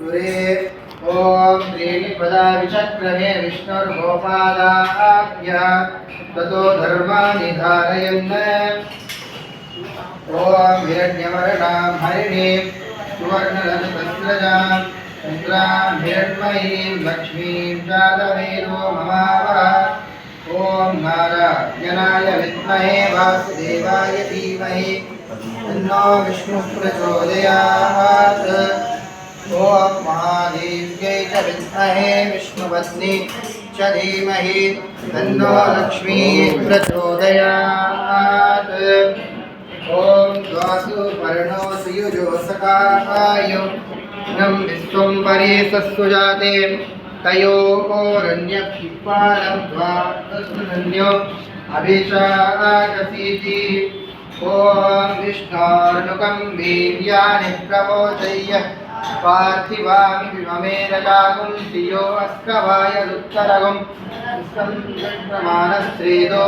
ओम त्रीणि पदा विचक्रमे विष्णुर्गोपादाभ्य ततो धर्माणि धारयन् ओम हिरण्यवर्णां हरिणीं सुवर्णरजतस्रजां चन्द्रां हिरण्मयीं लक्ष्मीं जातवेदो ममावः ओम नारायणाय विद्महे वासुदेवाय धीमहि तन्नो विष्णुः प्रचोदयात् ओम महादेव्यै च विद्महे विष्णुपत्नी च धीमहि तन्नो लक्ष्मी प्रचोदयात् ओम द्वासु पर्णो सुयुजो सखायो नं विश्वं परेशस्सुजाते तयोरन्यक्षिपालं द्वादशन्यो अभिषाकसीति ओम विष्णोर्नुकं वीर्याणि प्रमोदय्य पार्थिवामि विममेरजागुं धियो अस्कवाय दुत्तरगुं स्कन्दमानश्रीदो